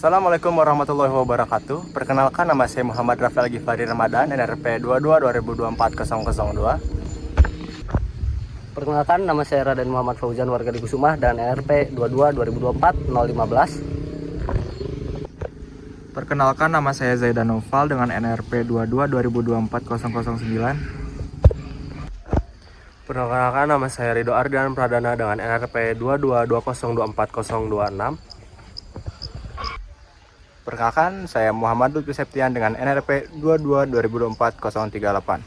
Assalamualaikum warahmatullahi wabarakatuh. Perkenalkan, nama saya Muhammad Rafael Gifari Ramadan, NRP 22 2024 002. Perkenalkan, nama saya Raden Muhammad Fauzan, warga di Kusumah, dan NRP 22 2024 015. Perkenalkan, nama saya Zaidan Noval dengan NRP 22 2024 009. Perkenalkan, nama saya Ridho Ardian Pradana dengan NRP 22 2024 026. Perkenalkan, saya Muhammad Lutfi Septian dengan NRP 22 2024 038.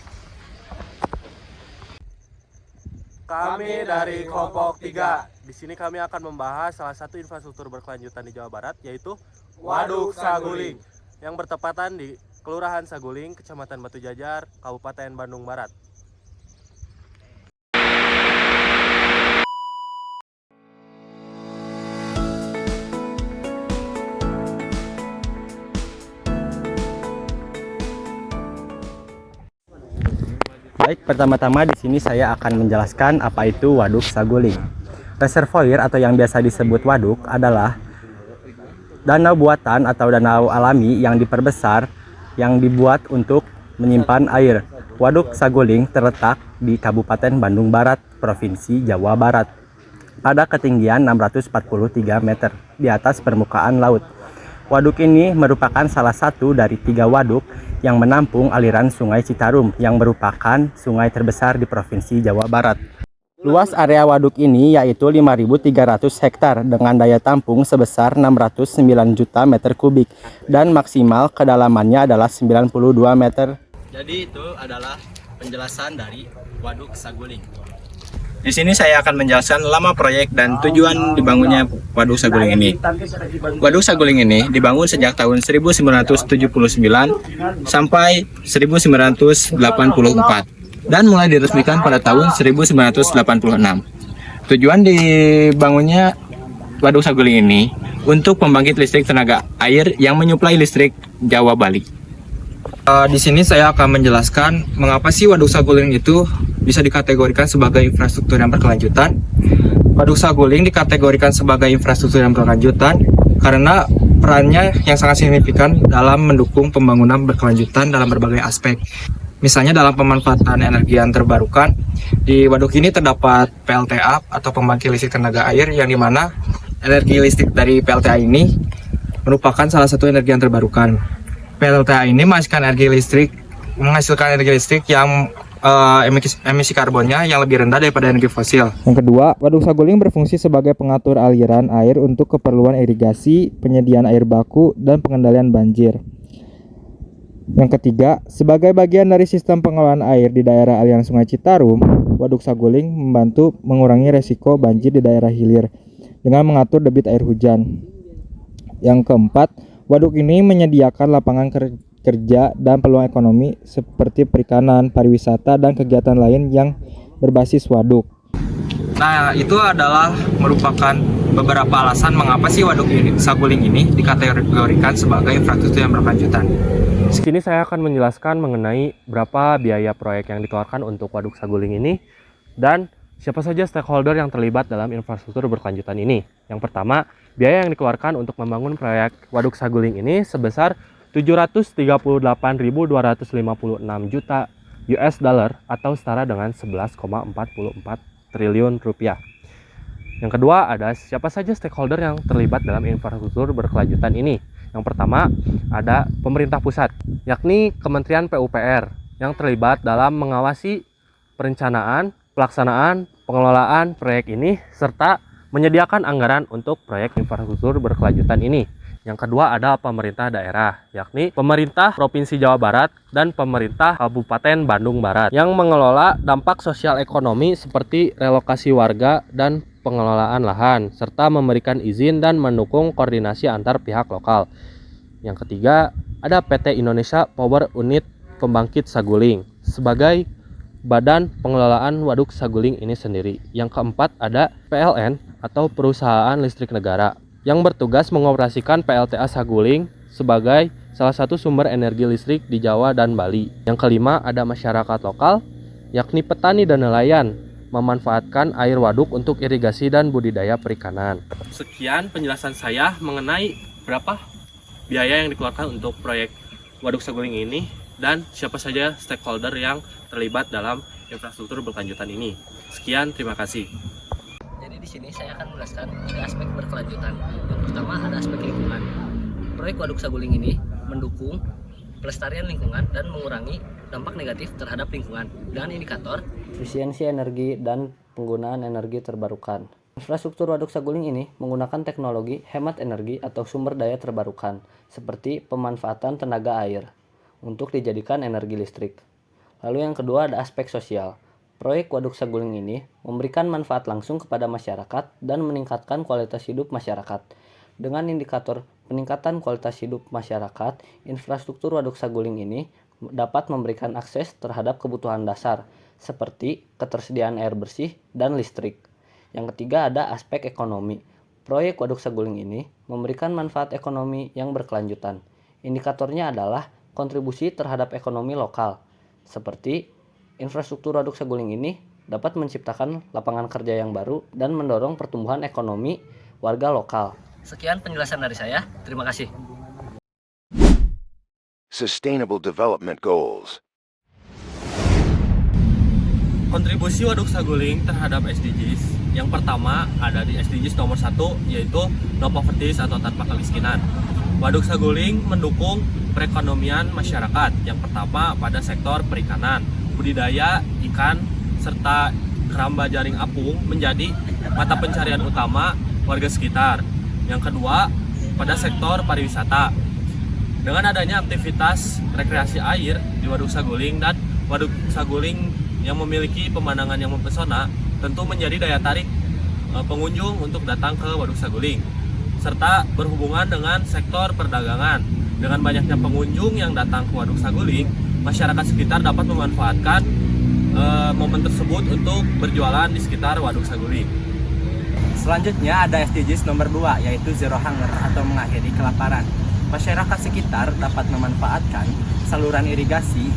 Kami dari kelompok 3. Di sini kami akan membahas salah satu infrastruktur berkelanjutan di Jawa Barat, yaitu Waduk Saguling, yang bertepatan di Kelurahan Saguling, Kecamatan Batu Jajar, Kabupaten Bandung Barat. Baik, pertama-tama di sini saya akan menjelaskan apa itu Waduk Saguling. Reservoir atau yang biasa disebut waduk adalah danau buatan atau danau alami yang diperbesar yang dibuat untuk menyimpan air. Waduk Saguling terletak di Kabupaten Bandung Barat, Provinsi Jawa Barat, pada ketinggian 643 meter di atas permukaan laut. Waduk ini merupakan salah satu dari 3 waduk yang menampung aliran Sungai Citarum yang merupakan sungai terbesar di Provinsi Jawa Barat. Luas area waduk ini yaitu 5.300 hektar dengan daya tampung sebesar 609 juta meter kubik dan maksimal kedalamannya adalah 92 meter. Jadi itu adalah penjelasan dari Waduk Saguling. Di sini saya akan menjelaskan lama proyek dan tujuan dibangunnya Waduk Saguling ini. Waduk Saguling ini dibangun sejak tahun 1979 sampai 1984 dan mulai diresmikan pada tahun 1986. Tujuan dibangunnya Waduk Saguling ini untuk pembangkit listrik tenaga air yang menyuplai listrik Jawa Bali. Di sini saya akan menjelaskan mengapa sih Waduk Saguling itu bisa dikategorikan sebagai infrastruktur yang berkelanjutan. Waduk Saguling dikategorikan sebagai infrastruktur yang berkelanjutan karena perannya yang sangat signifikan dalam mendukung pembangunan berkelanjutan dalam berbagai aspek. Misalnya dalam pemanfaatan energi yang terbarukan, di waduk ini terdapat PLTA atau pembangkit listrik tenaga air, yang dimana energi listrik dari PLTA ini merupakan salah satu energi yang terbarukan. PLTA ini menghasilkan energi listrik yang emisi karbonnya yang lebih rendah daripada energi fosil. Yang kedua, Waduk Saguling berfungsi sebagai pengatur aliran air untuk keperluan irigasi, penyediaan air baku, dan pengendalian banjir. Yang ketiga, sebagai bagian dari sistem pengelolaan air di daerah aliran Sungai Citarum, Waduk Saguling membantu mengurangi resiko banjir di daerah hilir dengan mengatur debit air hujan. Yang keempat, waduk ini menyediakan lapangan kerja dan peluang ekonomi seperti perikanan, pariwisata, dan kegiatan lain yang berbasis waduk. Nah, itu adalah merupakan beberapa alasan mengapa sih Waduk Saguling ini dikategorikan sebagai infrastruktur yang berkelanjutan. Sini saya akan menjelaskan mengenai berapa biaya proyek yang dikeluarkan untuk Waduk Saguling ini dan siapa saja stakeholder yang terlibat dalam infrastruktur berkelanjutan ini. Yang pertama, biaya yang dikeluarkan untuk membangun proyek Waduk Saguling ini sebesar 738.256 juta US dollar atau setara dengan 11,44 triliun rupiah. Yang kedua, ada siapa saja stakeholder yang terlibat dalam infrastruktur berkelanjutan ini. Yang pertama, ada pemerintah pusat, yakni Kementerian PUPR yang terlibat dalam mengawasi perencanaan, pelaksanaan, pengelolaan proyek ini serta menyediakan anggaran untuk proyek infrastruktur berkelanjutan ini. Yang kedua, ada pemerintah daerah, yakni pemerintah Provinsi Jawa Barat dan pemerintah Kabupaten Bandung Barat yang mengelola dampak sosial ekonomi seperti relokasi warga dan pengelolaan lahan, serta memberikan izin dan mendukung koordinasi antar pihak lokal. Yang ketiga, ada PT Indonesia Power Unit Pembangkit Saguling sebagai badan pengelolaan Waduk Saguling ini sendiri. Yang keempat, ada PLN atau Perusahaan Listrik Negara yang bertugas mengoperasikan PLTA Saguling sebagai salah satu sumber energi listrik di Jawa dan Bali. Yang kelima, ada masyarakat lokal, yakni petani dan nelayan, memanfaatkan air waduk untuk irigasi dan budidaya perikanan. Sekian penjelasan saya mengenai berapa biaya yang dikeluarkan untuk proyek Waduk Saguling ini, dan siapa saja stakeholder yang terlibat dalam infrastruktur berkelanjutan ini. Sekian, terima kasih. Jadi di sini saya akan menjelaskan tiga aspek berkelanjutan. Yang pertama ada aspek lingkungan. Proyek Waduk Saguling ini mendukung pelestarian lingkungan dan mengurangi dampak negatif terhadap lingkungan dengan indikator efisiensi energi dan penggunaan energi terbarukan. Infrastruktur Waduk Saguling ini menggunakan teknologi hemat energi atau sumber daya terbarukan, seperti pemanfaatan tenaga air, untuk dijadikan energi listrik. Lalu yang kedua ada aspek sosial. Proyek Waduk Saguling ini memberikan manfaat langsung kepada masyarakat dan meningkatkan kualitas hidup masyarakat. Dengan indikator peningkatan kualitas hidup masyarakat, infrastruktur Waduk Saguling ini dapat memberikan akses terhadap kebutuhan dasar, seperti ketersediaan air bersih dan listrik. Yang ketiga ada aspek ekonomi. Proyek Waduk Saguling ini memberikan manfaat ekonomi yang berkelanjutan. Indikatornya adalah kontribusi terhadap ekonomi lokal, seperti infrastruktur Waduk Saguling ini dapat menciptakan lapangan kerja yang baru dan mendorong pertumbuhan ekonomi warga lokal. Sekian penjelasan dari saya. Terima kasih. Sustainable Development Goals. Kontribusi Waduk Saguling terhadap SDGs. Yang pertama ada di SDGs nomor 1, yaitu no poverty atau tanpa kemiskinan. Waduk Saguling mendukung perekonomian masyarakat. Yang pertama pada sektor perikanan, budidaya ikan, serta keramba jaring apung menjadi mata pencarian utama warga sekitar. Yang kedua pada sektor pariwisata. Dengan adanya aktivitas rekreasi air di Waduk Saguling dan Waduk Saguling yang memiliki pemandangan yang mempesona, tentu menjadi daya tarik pengunjung untuk datang ke Waduk Saguling. Serta berhubungan dengan sektor perdagangan. Dengan banyaknya pengunjung yang datang ke Waduk Saguling, masyarakat sekitar dapat memanfaatkan momen tersebut untuk berjualan di sekitar Waduk Saguling. Selanjutnya ada SDGs nomor 2, yaitu Zero Hunger atau mengakhiri kelaparan. Masyarakat sekitar dapat memanfaatkan saluran irigasi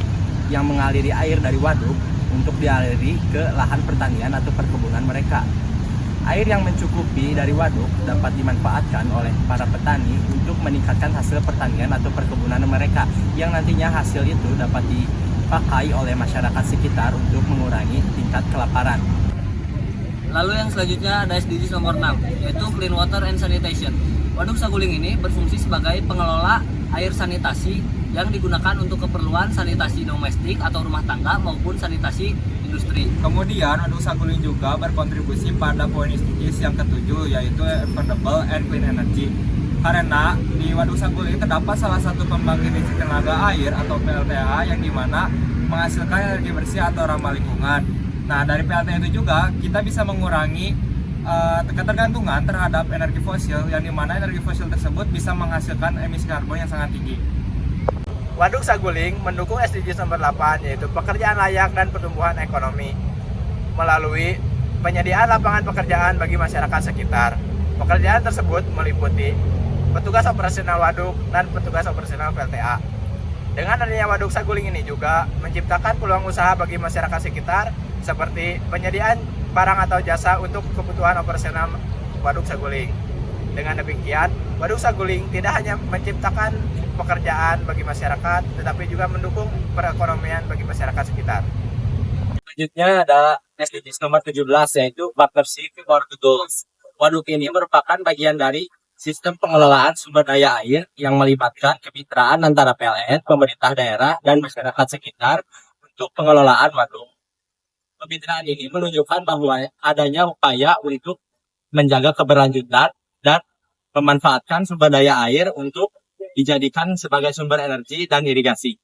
yang mengaliri air dari waduk untuk dialiri ke lahan pertanian atau perkebunan mereka. Air yang mencukupi dari waduk dapat dimanfaatkan oleh para petani untuk meningkatkan hasil pertanian atau perkebunan mereka, yang nantinya hasil itu dapat dipakai oleh masyarakat sekitar untuk mengurangi tingkat kelaparan. Lalu yang selanjutnya ada SDGs nomor 6, yaitu Clean Water and Sanitation. Waduk Saguling ini berfungsi sebagai pengelola air sanitasi yang digunakan untuk keperluan sanitasi domestik atau rumah tangga maupun sanitasi industri. Kemudian Waduk Saguling juga berkontribusi pada poin SDGs yang ketujuh, yaitu Affordable and Clean Energy. Karena di Waduk Saguling terdapat salah satu pembangkit listrik tenaga air atau PLTA yang dimana menghasilkan energi bersih atau ramah lingkungan. Nah, dari PLTA itu juga kita bisa mengurangi ketergantungan terhadap energi fosil, yang dimana energi fosil tersebut bisa menghasilkan emisi karbon yang sangat tinggi. Waduk Saguling mendukung SDGs nomor 8, yaitu pekerjaan layak dan pertumbuhan ekonomi melalui penyediaan lapangan pekerjaan bagi masyarakat sekitar. Pekerjaan tersebut meliputi petugas operasional waduk dan petugas operasional PLTA. Dengan adanya Waduk Saguling ini juga menciptakan peluang usaha bagi masyarakat sekitar, seperti penyediaan barang atau jasa untuk kebutuhan operasional Waduk Saguling. Dengan demikian, Waduk Saguling tidak hanya menciptakan pekerjaan bagi masyarakat, tetapi juga mendukung perekonomian bagi masyarakat sekitar. Selanjutnya ada SDGs nomor 17, yaitu Partnership for the Goals. Waduk ini merupakan bagian dari sistem pengelolaan sumber daya air yang melibatkan kemitraan antara PLN, pemerintah daerah, dan masyarakat sekitar untuk pengelolaan waduk. Kemitraan ini menunjukkan bahwa adanya upaya untuk menjaga keberlanjutan dan memanfaatkan sumber daya air untuk dijadikan sebagai sumber energi dan irigasi.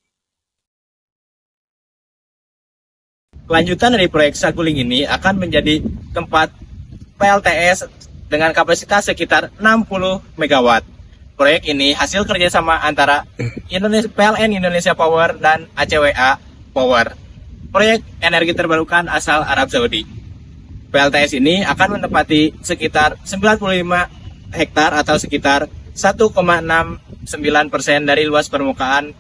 Kelanjutan dari proyek Saguling ini akan menjadi tempat PLTS dengan kapasitas sekitar 60 MW. Proyek ini hasil kerjasama antara PLN Indonesia Power dan ACWA Power. Proyek energi terbarukan asal Arab Saudi. PLTS ini akan menempati sekitar 95 hektar atau sekitar 1,69% dari luas permukaan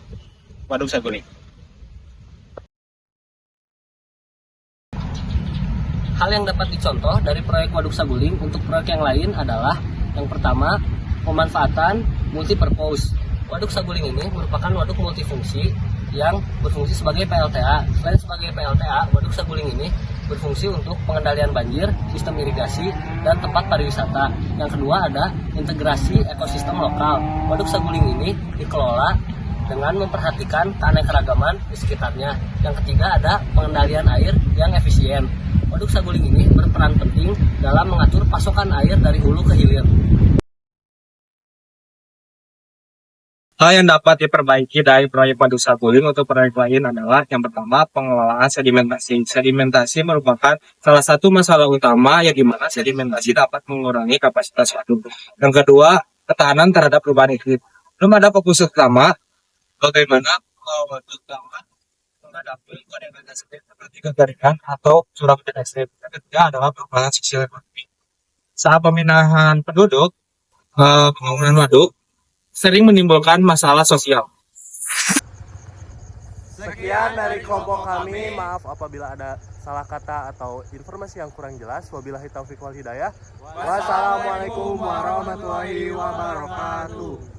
Waduk Saguling. Hal yang dapat dicontoh dari proyek Waduk Saguling untuk proyek yang lain adalah yang pertama, pemanfaatan multipurpose. Waduk Saguling ini merupakan waduk multifungsi yang berfungsi sebagai PLTA. Selain sebagai PLTA, Waduk Saguling ini berfungsi untuk pengendalian banjir, sistem irigasi, dan tempat pariwisata. Yang kedua ada integrasi ekosistem lokal. Waduk Saguling ini dikelola dengan memperhatikan keanekaragaman di sekitarnya. Yang ketiga ada pengendalian air yang efisien. Waduk Saguling ini berperan penting dalam mengatur pasokan air dari hulu ke hilir. Hal yang dapat diperbaiki dari proyek Waduk Saguling untuk proyek lain adalah yang pertama pengelolaan sedimentasi. Sedimentasi merupakan salah satu masalah utama yang dimana sedimentasi dapat mengurangi kapasitas waduk. Yang kedua, ketahanan terhadap perubahan iklim. Belum ada fokus utama bagaimana waduk dapat menghadapi kondisi seperti kekeringan atau curah hujan ekstrim. Yang ketiga adalah perubahan sosial ekonomi. Saat pemindahan penduduk, pembangunan waduk sering menimbulkan masalah sosial. Sekian dari kelompok kami, maaf apabila ada salah kata atau informasi yang kurang jelas. Wabillahi taufiq wal hidayah. Wassalamualaikum warahmatullahi wabarakatuh.